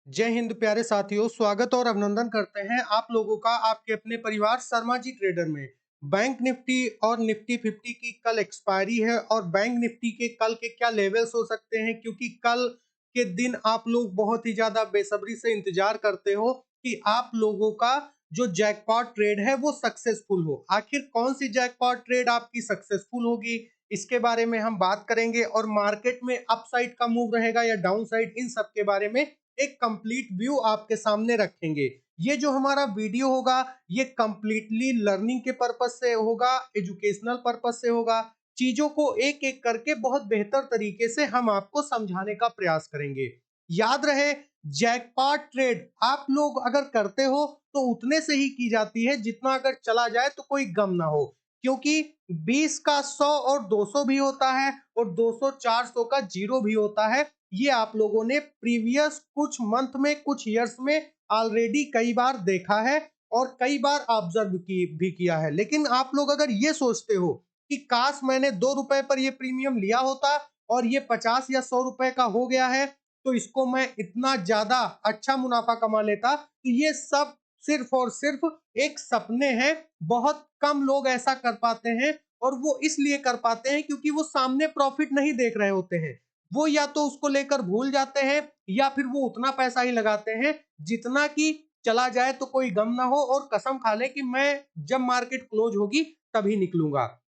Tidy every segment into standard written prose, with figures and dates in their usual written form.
जय हिंद प्यारे साथियों, स्वागत और अभिनंदन करते हैं आप लोगों का आपके अपने परिवार शर्मा जी ट्रेडर में। बैंक निफ्टी और निफ्टी 50 की कल एक्सपायरी है और बैंक निफ्टी के कल के क्या लेवल्स हो सकते हैं, क्योंकि कल के दिन आप लोग बहुत ही ज्यादा बेसब्री से इंतजार करते हो कि आप लोगों का जो जैकपॉट ट्रेड है वो सक्सेसफुल हो। आखिर कौन सी जैकपॉट ट्रेड आपकी सक्सेसफुल होगी, इसके बारे में हम बात करेंगे और मार्केट में अपसाइड का मूव रहेगा या डाउन साइड, इन सब के बारे में एक कंप्लीट व्यू आपके सामने रखेंगे। ये जो हमारा वीडियो होगा ये कंप्लीटली लर्निंग के पर्पज से होगा, एजुकेशनल पर्पज से होगा। चीजों को एक एक करके बहुत बेहतर तरीके से हम आपको समझाने का प्रयास करेंगे। याद रहे, जैकपॉट ट्रेड आप लोग अगर करते हो तो उतने से ही की जाती है जितना अगर चला जाए तो कोई गम ना हो, क्योंकि 20 का 100 और 200 भी होता है और 200 400 का जीरो भी होता है। ये आप लोगों ने प्रीवियस कुछ मंथ में, कुछ ईयर्स में ऑलरेडी कई बार देखा है और कई बार ऑब्जर्व भी किया है। लेकिन आप लोग अगर ये सोचते हो कि काश मैंने 2 रुपए पर ये प्रीमियम लिया होता और ये 50 या 100 रुपए का हो गया है तो इसको मैं इतना ज्यादा अच्छा मुनाफा कमा लेता, तो ये सब सिर्फ और सिर्फ एक सपने हैं। बहुत कम लोग ऐसा कर पाते हैं और वो इसलिए कर पाते हैं क्योंकि वो सामने प्रॉफिट नहीं देख रहे होते हैं। वो या तो उसको लेकर भूल जाते हैं या फिर वो उतना पैसा ही लगाते हैं जितना कि चला जाए तो कोई गम ना हो और कसम खा ले कि मैं जब मार्केट क्लोज होगी तभी निकलूंगा।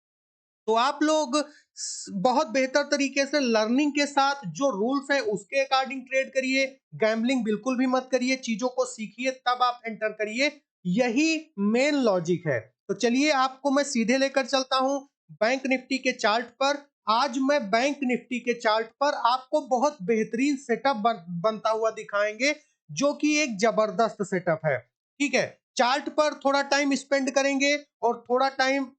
तो आप लोग बहुत बेहतर तरीके से लर्निंग के साथ जो रूल्स है उसके अकॉर्डिंग ट्रेड करिए। गैम्बलिंग बिल्कुल भी मत करिए, चीजों को सीखिए तब आप एंटर करिए। यही मेन लॉजिक है। तो चलिए आपको मैं सीधे लेकर चलता हूं बैंक निफ्टी के चार्ट पर। आज मैं बैंक निफ्टी के चार्ट पर आपको बहुत बेहतरीन सेटअप बनता हुआ दिखाएंगे, जो कि एक जबरदस्त सेटअप है। ठीक है, चार्ट पर थोड़ा टाइम स्पेंड करेंगे और थोड़ा टाइम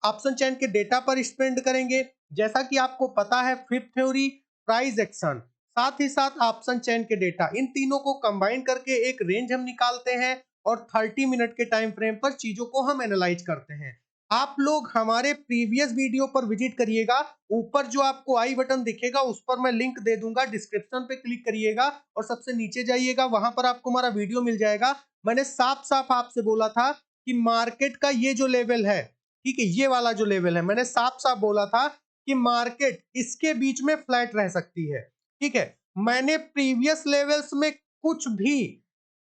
ऑप्शन चेन के डेटा पर स्पेंड करेंगे। जैसा कि आपको पता है, फिफ्थ थ्योरी, प्राइस एक्शन, साथ ही साथ ऑप्शन चेन के डेटा, इन तीनों को कंबाइन करके एक रेंज हम निकालते हैं और 30 मिनट के टाइम फ्रेम पर चीजों को हम एनालाइज करते हैं। आप लोग हमारे प्रीवियस वीडियो पर विजिट करिएगा। ऊपर जो आपको आई बटन दिखेगा उस पर मैं लिंक दे दूंगा, डिस्क्रिप्शन पे क्लिक करिएगा और सबसे नीचे जाइएगा, वहां पर आपको हमारा वीडियो मिल जाएगा। मैंने साफ साफ आपसे बोला था कि मार्केट का ये जो लेवल है, ठीक है, ये वाला जो लेवल है, मैंने साफ साफ बोला था कि मार्केट इसके बीच में फ्लैट रह सकती है। ठीक है, मैंने प्रीवियस लेवल्स में कुछ भी,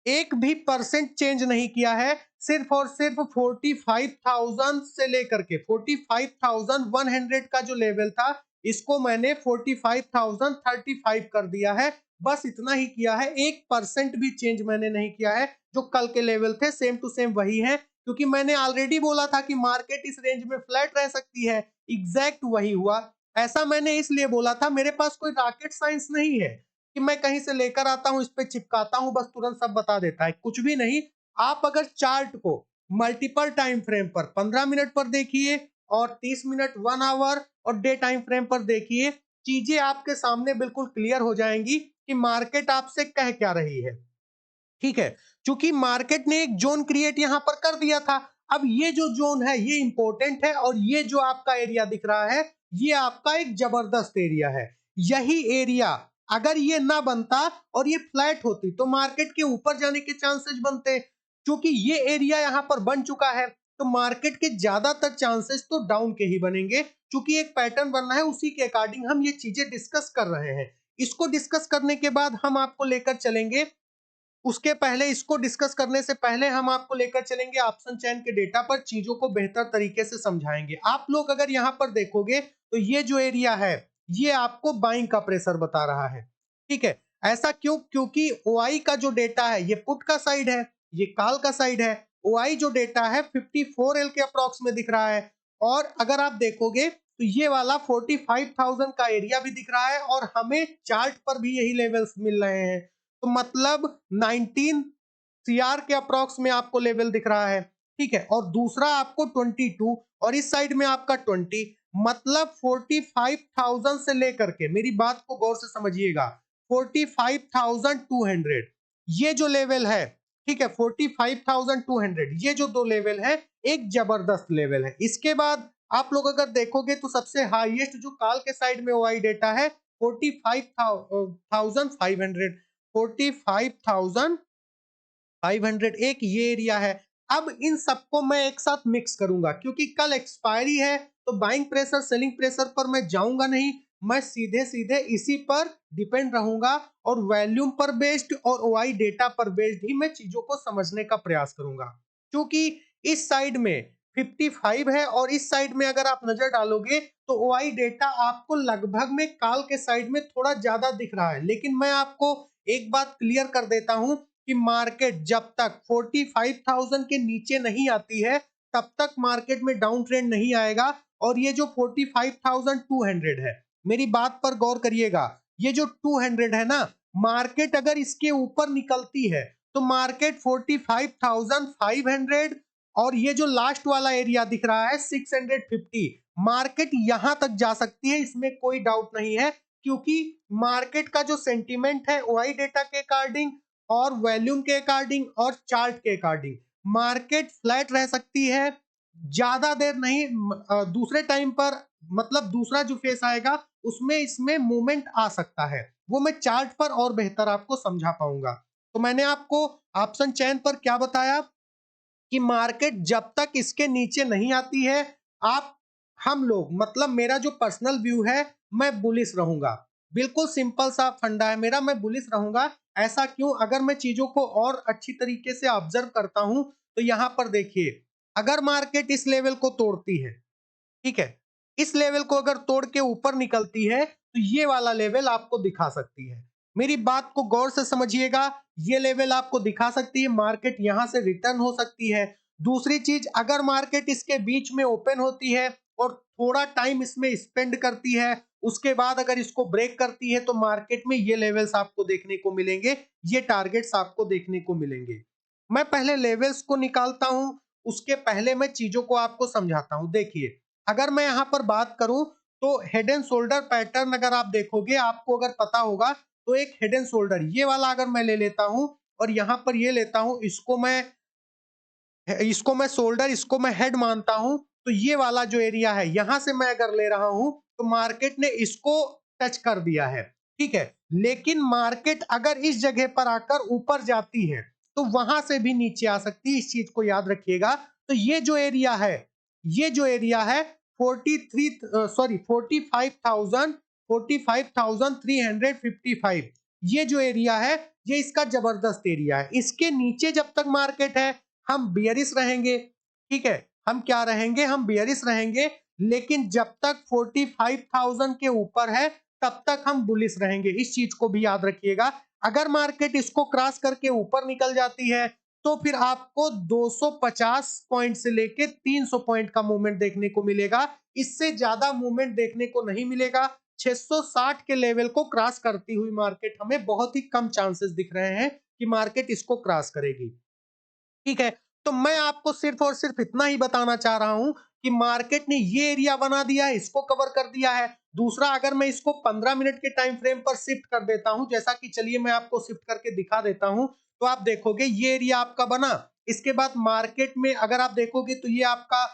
एक भी परसेंट चेंज नहीं किया है। सिर्फ और सिर्फ 45,000 से लेकर के 45,100 का जो लेवल था, इसको मैंने 45,035 कर दिया है। बस इतना ही किया है, 1% भी चेंज मैंने नहीं किया है। जो कल के लेवल थे सेम टू सेम वही है, क्योंकि मैंने ऑलरेडी बोला था कि मार्केट इस रेंज में फ्लैट रह सकती है। एग्जैक्ट वही हुआ। ऐसा मैंने इसलिए बोला था, मेरे पास कोई रॉकेट साइंस नहीं है कि मैं कहीं से लेकर आता हूं, इस पे चिपकाता हूं, बस तुरंत सब बता देता है, कुछ भी नहीं। आप अगर चार्ट को मल्टीपल टाइम फ्रेम पर 15 मिनट पर देखिए और 30 मिनट, 1 आवर और डे टाइम फ्रेम पर देखिए, चीजें आपके सामने बिल्कुल क्लियर हो जाएंगी कि मार्केट आपसे कह क्या रही है। ठीक है, क्योंकि मार्केट ने एक जोन क्रिएट यहां पर कर दिया था। अब ये जो जोन है ये इंपॉर्टेंट है और ये जो आपका एरिया दिख रहा है ये आपका एक जबरदस्त एरिया है। यही एरिया अगर ये ना बनता और ये फ्लैट होती तो मार्केट के ऊपर जाने के चांसेस बनते। क्योंकि ये एरिया यहां पर बन चुका है तो मार्केट के ज्यादातर चांसेस तो डाउन के ही बनेंगे। क्योंकि एक पैटर्न बनना है, उसी के अकॉर्डिंग हम ये चीजें डिस्कस कर रहे हैं। इसको डिस्कस करने के बाद हम आपको लेकर चलेंगे, उसके पहले, इसको डिस्कस करने से पहले हम आपको लेकर चलेंगे ऑप्शन चेन के डेटा पर, चीजों को बेहतर तरीके से समझाएंगे। आप लोग अगर यहां पर देखोगे तो ये जो एरिया है ये आपको बाइंग का प्रेशर बता रहा है। ठीक है, ऐसा क्यों? क्योंकि ओआई का जो डेटा है ये पुट का साइड है, ये कॉल का साइड है। ओआई जो डेटा है 54L के अप्रोक्स में दिख रहा है और अगर आप देखोगे तो ये वाला 45,000 का एरिया भी दिख रहा है और हमें चार्ट पर भी यही लेवल्स मिल रहे हैं। तो मतलब 19 सीआर के अप्रोक्स में आपको लेवल दिख रहा है। ठीक है, और दूसरा आपको 22 और इस साइड में आपका 20, मतलब 45,000 से लेकर के, मेरी बात को गौर से समझिएगा, 45,200 ये जो लेवल है, ठीक है, 45,200 ये जो दो लेवल है एक जबरदस्त लेवल है। इसके बाद आप लोग अगर देखोगे तो सबसे हाईएस्ट जो काल के साइड में ओआई डेटा है 45,500, 45,500 एक ये एरिया है। अब इन सबको मैं एक साथ मिक्स करूंगा क्योंकि कल एक्सपायरी है, तो बाइंग प्रेशर सेलिंग प्रेशर पर मैं जाऊंगा नहीं, मैं सीधे सीधे इसी पर डिपेंड रहूंगा और वॉल्यूम पर बेस्ड और ओआई डेटा पर बेस्ड ही मैं चीजों को समझने का प्रयास करूंगा। क्योंकि इस साइड में 55 है और इस साइड में अगर आप नजर डालोगे तो ओआई डेटा आपको लगभग में काल के साइड में थोड़ा ज्यादा दिख रहा है, लेकिन मैं आपको एक बात क्लियर कर देता हूं कि मार्केट जब तक 45,000 के नीचे नहीं आती है तब तक मार्केट में डाउन ट्रेंड नहीं आएगा। और ये जो 45,200 है, मेरी बात पर गौर करिएगा, ये जो 200 है ना, मार्केट अगर इसके ऊपर निकलती है तो मार्केट 45,500 और ये जो लास्ट वाला एरिया दिख रहा है 650, मार्केट यहां तक जा सकती है, इसमें कोई डाउट नहीं है। क्योंकि मार्केट का जो सेंटीमेंट है ओआई डेटा के अकॉर्डिंग और वॉल्यूम के अकॉर्डिंग और चार्ट के अकॉर्डिंग मार्केट फ्लैट रह सकती है, ज्यादा देर नहीं। दूसरे टाइम पर मतलब दूसरा जो फेस आएगा उसमें इसमें मूवमेंट आ सकता है, वो मैं चार्ट पर और बेहतर आपको समझा पाऊंगा। तो मैंने आपको ऑप्शन चयन पर क्या बताया कि मार्केट जब तक इसके नीचे नहीं आती है, आप हम लोग मतलब मेरा जो पर्सनल व्यू है, मैं बुलिश रहूंगा। बिल्कुल सिंपल सा फंडा है मेरा, मैं बुलिश रहूंगा। ऐसा क्यों? अगर मैं चीजों को और अच्छी तरीके से ऑब्जर्व करता हूं तो यहां पर देखिए, अगर मार्केट इस लेवल को तोड़ती है, ठीक है, इस लेवल को अगर तोड़ के ऊपर निकलती है तो ये वाला लेवल आपको दिखा सकती है। मेरी बात को गौर से समझिएगा, ये लेवल आपको दिखा सकती है, मार्केट यहां से रिटर्न हो सकती है। दूसरी चीज, अगर मार्केट इसके बीच में ओपन होती है और थोड़ा टाइम इसमें स्पेंड करती है, उसके बाद अगर इसको ब्रेक करती है तो मार्केट में ये लेवल्स आपको देखने को मिलेंगे, ये टारगेट्स आपको देखने को मिलेंगे। मैं पहले लेवल्स को निकालता हूं, उसके पहले मैं चीजों को आपको समझाता हूं। देखिए, अगर मैं यहाँ पर बात करूं तो हेड एंड शोल्डर पैटर्न अगर आप देखोगे, आपको अगर पता होगा तो एक हेड एंड शोल्डर ये वाला अगर मैं ले लेता हूं और यहाँ पर ये लेता हूं, इसको मैं शोल्डर, इसको मैं हेड मानता हूं, तो ये वाला जो एरिया है यहां से मैं अगर ले रहा हूं तो मार्केट ने इसको टच कर दिया है, ठीक है। लेकिन मार्केट अगर इस जगह पर आकर ऊपर जाती है तो वहां से भी नीचे आ सकती है, इस चीज को याद रखिएगा। तो ये जो एरिया है, ये जो एरिया है 45,355, ये जो एरिया है ये इसका जबरदस्त एरिया है। इसके नीचे जब तक मार्केट है हम बियरिश रहेंगे, ठीक है, हम क्या रहेंगे, हम बियरिश रहेंगे। लेकिन जब तक 45,000 के ऊपर है तब तक हम बुलिश रहेंगे, इस चीज को भी याद रखिएगा। अगर मार्केट इसको क्रॉस करके ऊपर निकल जाती है तो फिर आपको 250 पॉइंट से लेके 300 पॉइंट का मूवमेंट देखने को मिलेगा, इससे ज्यादा मूवमेंट देखने को नहीं मिलेगा। 660 के लेवल को क्रॉस करती हुई मार्केट हमें बहुत ही कम चांसेस दिख रहे हैं कि मार्केट इसको क्रॉस करेगी, ठीक है। तो मैं आपको सिर्फ और सिर्फ इतना ही बताना चाह रहा हूं कि मार्केट ने ये एरिया बना दिया है, इसको कवर कर दिया है। दूसरा, अगर मैं इसको 15 मिनट के टाइम फ्रेम पर शिफ्ट कर देता हूं, जैसा कि चलिए मैं आपको शिफ्ट करके दिखा देता हूं, तो आप देखोगे ये एरिया आपका बना। इसके बाद मार्केट में अगर आप देखोगे तो ये आपका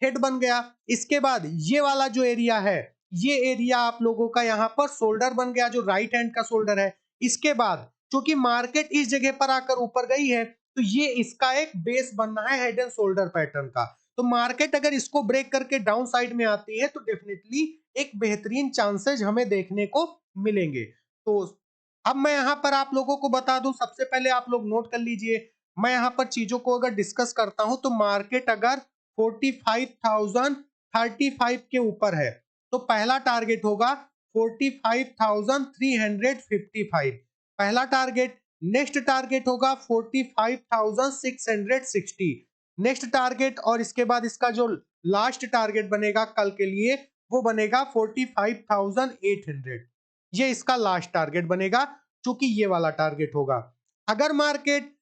हेड बन गया। इसके बाद ये वाला जो एरिया है, ये एरिया आप लोगों का यहाँ पर शोल्डर बन गया, जो राइट हैंड का शोल्डर है। इसके बाद चूंकि मार्केट इस जगह पर आकर ऊपर गई है तो ये इसका एक बेस बनना है हेड एंड शोल्डर पैटर्न का। तो मार्केट अगर इसको ब्रेक करके डाउन साइड में आती है तो डेफिनेटली एक बेहतरीन चांसेस हमें देखने को मिलेंगे। तो अब मैं यहाँ पर आप लोगों को बता दूं, सबसे पहले आप लोग नोट कर लीजिए, मैं यहाँ पर चीजों को अगर डिस्कस करता हूं तो मार्केट अगर 45,035 के ऊपर है तो पहला टारगेट होगा 45,355, पहला टारगेट। नेक्स्ट टारगेट होगा 45,660, नेक्स्ट टारगेट। और इसके बाद इसका जो लास्ट टारगेट बनेगा कल के लिए वो बनेगा 45,800, ये इसका लास्ट टारगेट बनेगा, चूंकि ये वाला टारगेट होगा। अगर मार्केट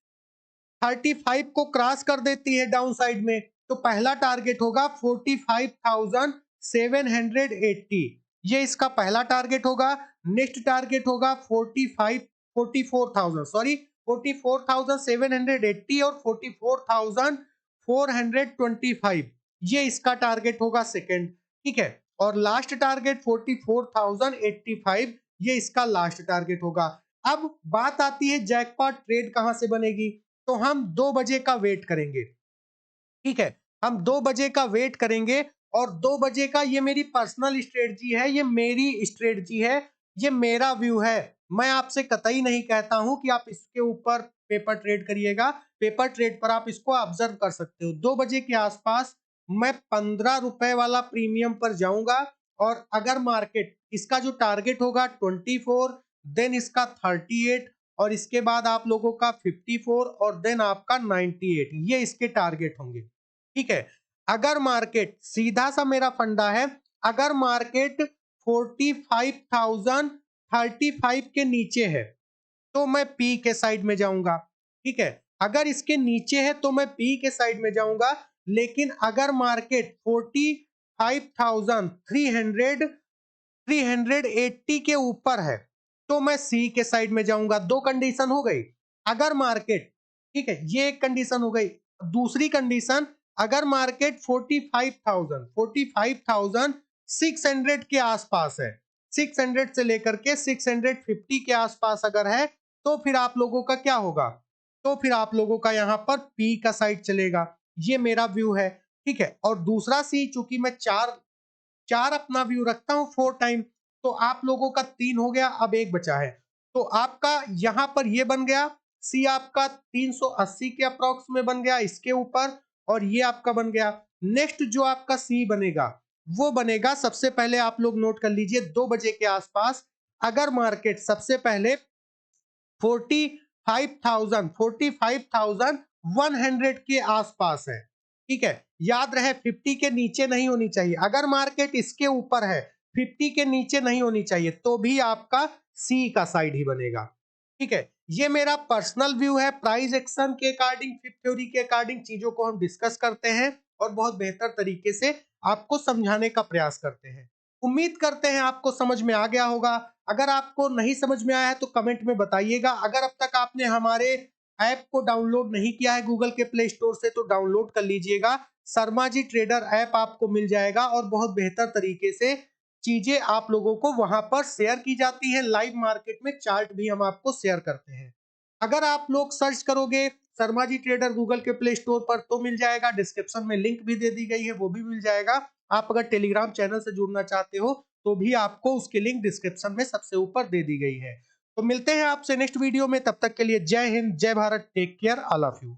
35 को क्रॉस कर देती है डाउन साइड में तो पहला टारगेट होगा 45,780, ये इसका पहला टारगेट होगा। नेक्स्ट टारगेट होगा 44,780 और 44,425, ये इसका टारगेट होगा सेकंड, ठीक है। और लास्ट टारगेट 44,085, ये इसका लास्ट टारगेट होगा। अब बात आती है जैकपॉट ट्रेड कहां से बनेगी। तो हम 2 बजे का वेट करेंगे, ठीक है, हम 2 बजे का वेट करेंगे और 2 बजे का ये मेरी पर्सनल स्ट्रेटजी है, ये मेरी स्ट्रेटजी है, ये मेरा व्यू है। मैं आपसे कतई नहीं कहता हूं कि आप इसके ऊपर पेपर ट्रेड करिएगा। पेपर ट्रेड पर आप इसको ऑब्जर्व कर सकते हो। 2 बजे के आसपास मैं 15 रुपए वाला प्रीमियम पर जाऊंगा और अगर मार्केट इसका जो टारगेट होगा 24, देन इसका 38 और इसके बाद आप लोगों का 54 और देन आपका 98, ये इसके टारगेट होंगे। ठीक है, अगर मार्केट सीधा सा मेरा फंडा है, अगर मार्केट 45,035 के नीचे है तो मैं पी के साइड में जाऊंगा। ठीक है, अगर इसके नीचे है तो मैं पी के साइड में जाऊंगा, लेकिन अगर मार्केट 45,300 380 के ऊपर है तो मैं सी के साइड में जाऊंगा। दो कंडीशन हो गई। अगर मार्केट, ठीक है, ये एक कंडीशन हो गई। दूसरी कंडीशन, अगर मार्केट 45,600 के आसपास है, 600 से लेकर के 650 के आसपास अगर है, तो फिर आप लोगों का क्या होगा, तो फिर आप लोगों का यहां पर पी का साइड चलेगा। ये मेरा व्यू है। ठीक है, और दूसरा सी, चूंकि मैं चार चार अपना व्यू रखता हूं 4 टाइम, तो आप लोगों का 3 हो गया, अब एक बचा है। तो आपका यहां पर ये बन गया, सी आपका 380 के अप्रोक्स में बन गया इसके ऊपर, और ये आपका बन गया। नेक्स्ट जो आपका सी बनेगा वो बनेगा, सबसे पहले आप लोग नोट कर लीजिए, 2 बजे के आसपास अगर मार्केट सबसे पहले 45,100 के आसपास है, ठीक है, याद रहे 50 के नीचे नहीं होनी चाहिए। अगर मार्केट इसके ऊपर है, 50 के नीचे नहीं होनी चाहिए, तो भी आपका सी का साइड ही बनेगा। ठीक है, ये मेरा पर्सनल व्यू है। प्राइस एक्शन के अकॉर्डिंग, फिफ्थ थ्योरी के अकॉर्डिंग चीजों को हम डिस्कस करते हैं और बहुत बेहतर तरीके से आपको समझाने का प्रयास करते हैं। उम्मीद करते हैं आपको समझ में आ गया होगा। अगर आपको नहीं समझ में आया है तो कमेंट में बताइएगा। अगर अब तक आपने हमारे ऐप को डाउनलोड नहीं किया है गूगल के प्ले स्टोर से, तो डाउनलोड कर लीजिएगा। शर्मा जी ट्रेडर ऐप आपको मिल जाएगा और बहुत बेहतर तरीके से चीजें आप लोगों को वहां पर शेयर की जाती है। लाइव मार्केट में चार्ट भी हम आपको शेयर करते हैं। अगर आप लोग सर्च करोगे शर्मा जी ट्रेडर गूगल के प्ले स्टोर पर तो मिल जाएगा। डिस्क्रिप्शन में लिंक भी दे दी गई है, वो भी मिल जाएगा। आप अगर टेलीग्राम चैनल से जुड़ना चाहते हो तो भी आपको उसकी लिंक डिस्क्रिप्शन में सबसे ऊपर दे दी गई है। तो मिलते हैं आपसे नेक्स्ट वीडियो में, तब तक के लिए जय हिंद, जय Bharat, take care, all of you.